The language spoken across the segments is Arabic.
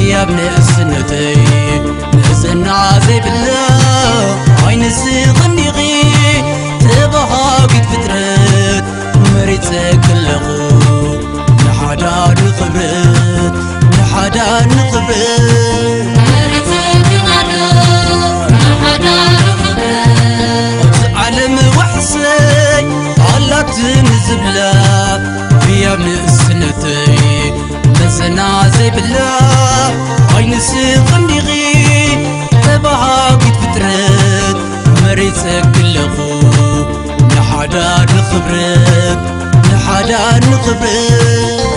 يا ابن السنتي نزلنا زي بالله عين السيغني غي تبها قد فترت مريتك اللغو نحدا نخبرت نحدا نخبرت مريتك اللغو نحدا نخبرت عالم وحسي الله تنزبلا يا ابن السنتي نزلنا زي بالله عين السيغني غي تبها قد فترت مريتك اللغو نحدا نخبرت نحدا نخبرت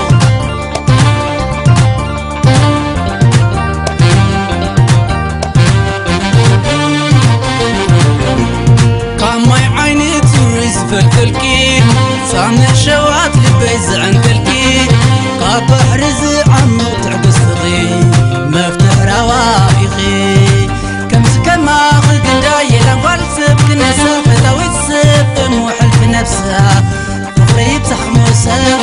كاماي عيني توريز فالكلكي سامع شوات لبيز عن كلكي قاب حرز عمو تعبس تغي مفتح روائخي كمس كما خلق دايلا والسب كنسا فتاوي السب موحل في نفسها فقري بتحموسها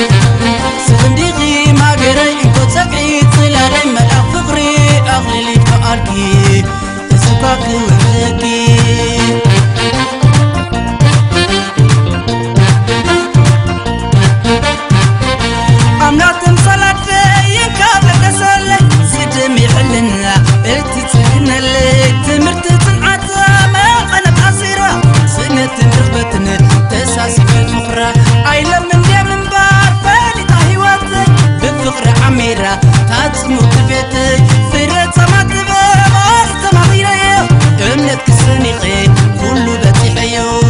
سغنديغي ما قري انكو تبعيد صلالي ملاك فقري اغلي لي فقالكي تسباك وحدكي أمناتم صلاتي كابل كسلي سدمي حلنا التتكنا اللي تمرت تنعتا ما أنا بأصيرة سنة رغبتنا تساسي في الفقرة أيلا من دي من بار فالي طاهي واتي بالفقرة عميرة تاتسمو تبيتي فرات سما تبا ماست مغيرة يو أمنات كسني غي كله باتي حيو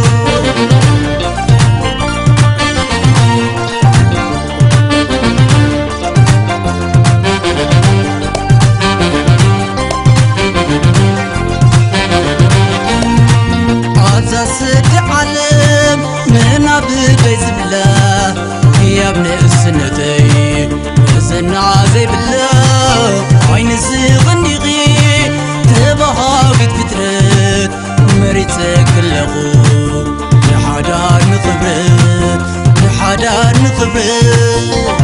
عالم من بيز بالله يا ابن السنتي نزلنا زي بالله عين السيغني غي تبها قد فترت مريتك اللغو نحدا نخبرت نحدا نخبرت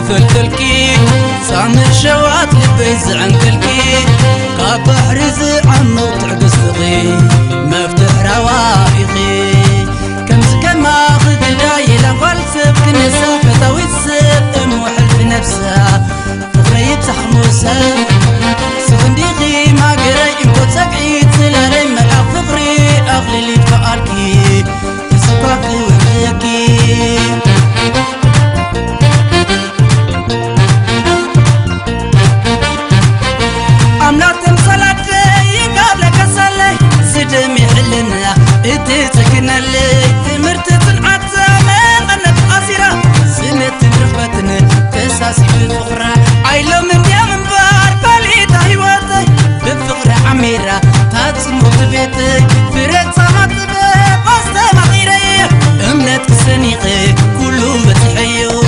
فالكلكي سامع شوات لبيز عن كلكي قاب حرز عمو تعبس تغي مفتح روائخي كمس كما خد دايلا والسب كنسا فتاوي السب موحل في نفسها فقري بتحموسها سغنديغي ما قري انكو تبعيد سلالي ملاك فقري اغلي لي فقالكي تسباك وحدكي أمناتم صلاتي قبل كسلي سدمي حلنا اتتكنا اللي تمرت تنعتا من غنت أصيرة سنة رغبتنا تساسي في الفقرة عيلو من ديا من بار بالي تاهي واتي بالفقرة عميرة تاتسمو تبيتي فرات سما تبي باستا مغيري أمنات كسني غي كلو بتحيو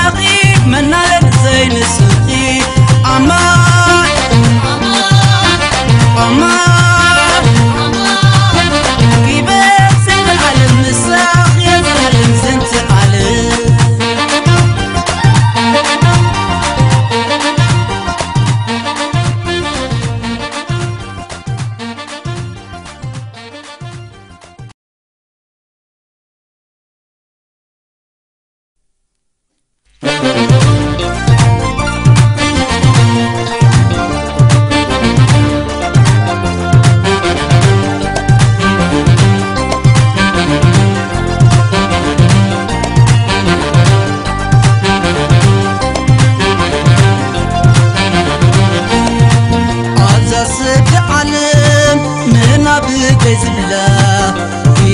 ساقي منال زين سقي أمان أمان كيبات سن العالم الساقي العالم زنت عالم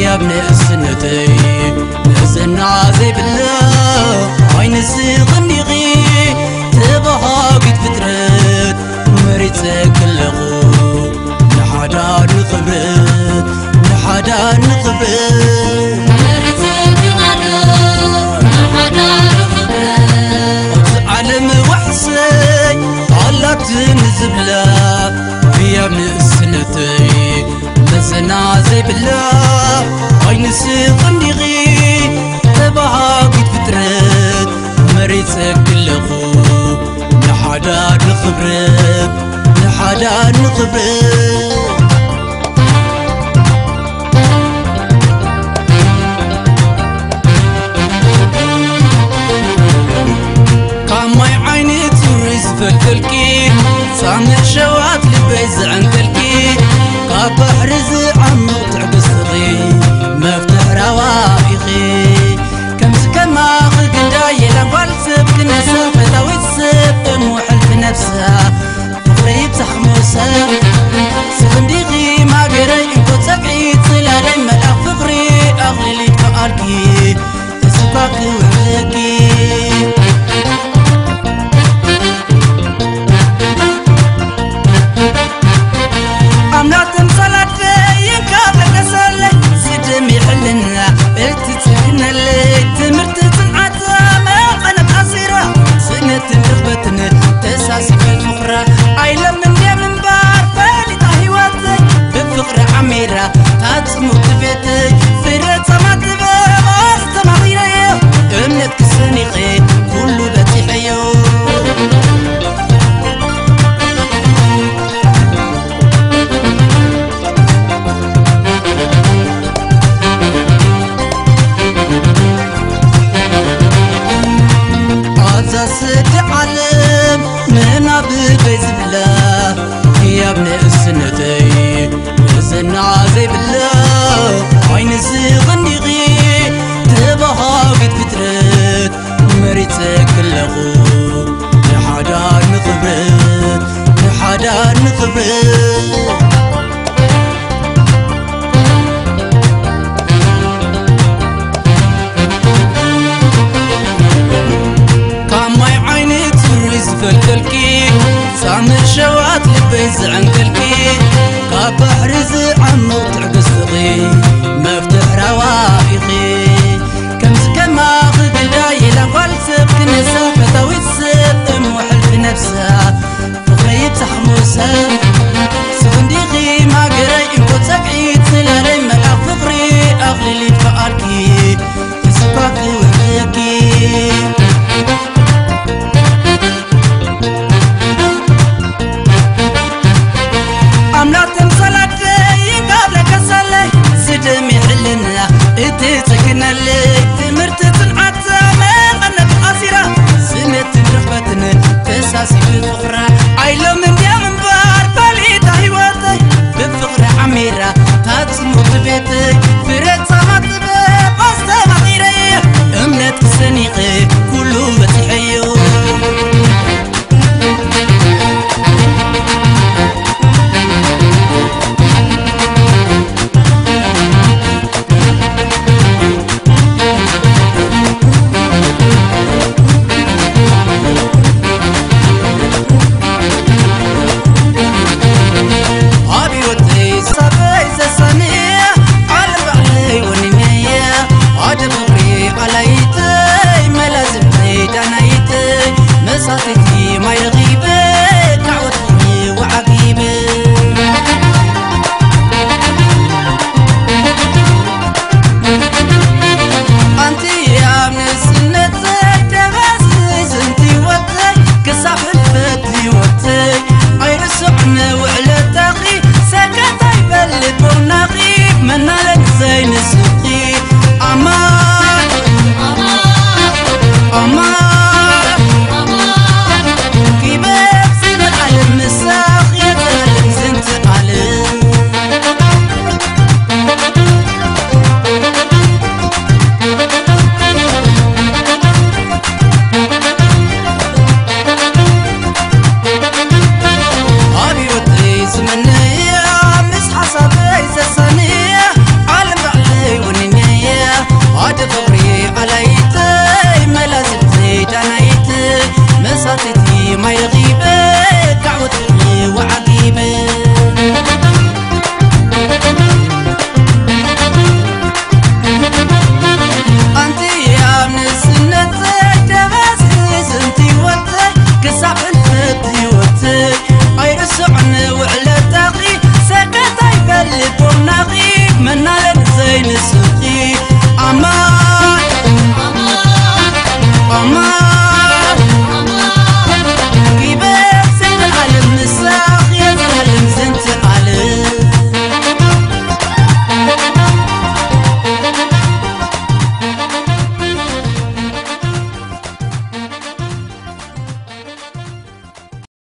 يا ابن السنتي نسنا زي بالله عين سيغني غي تبها قد فترت مريتك اللغو نحدا نخبرت نحدا نخبرت مريتك اللغو نحدا نخبرت عالم وحسي طلعت نزبله يا ابن السنتي نسنا زي بالله عين سيغني غي تبها قد فترت مريتك اللغو نحدا نخبرت نحدا نخبرت كاماي عيني توريز فلفلكي صامت شوات لبيز عن تلكي قاب حرز عمو تعقص تغي مفتح روائخي كمس كما خلق دايلا والسب كنسا فتاوي تسب موحل في نفسها فخري بتحموسها سخنديغي ما قري انكو تبعيد صلالي ملأ فخري اغلي لي كأركي تسباقي وحلكي أمنات مصلات ينكاب لك سلي سدمي حلنا التتكنا اللي تمرت تنعت ما قنت عصيرة سنة رغبتنا تساسي في الفقرة عيلة من يا من بار فالي طهيواتي بالفقرة عميرة تاتموت بيتي فرات سمات بغاست مغيرة امنت كسني غي كله باتي حيو عالم من بغيز بالله يا ابن السنتي نسنا زي بالله عين سيغني غي تبها قد فترت مريتك اللغو نحدا نخبرت نحدا نخبرت فلكي صامت شوات لبيز عن كلكي قاب حرز عمو تعقص تغي مفتح روائخي كمس كما خذ دايلا والسب كنسا فتاوي تسب موحل في نفسها فخري بتحموسها سخنديغي ما قري انكو تبعيد سلالي ملأ فخري اغلي لي كأركي تسباقي وحلكي أمنات مصلات منالن زي نسو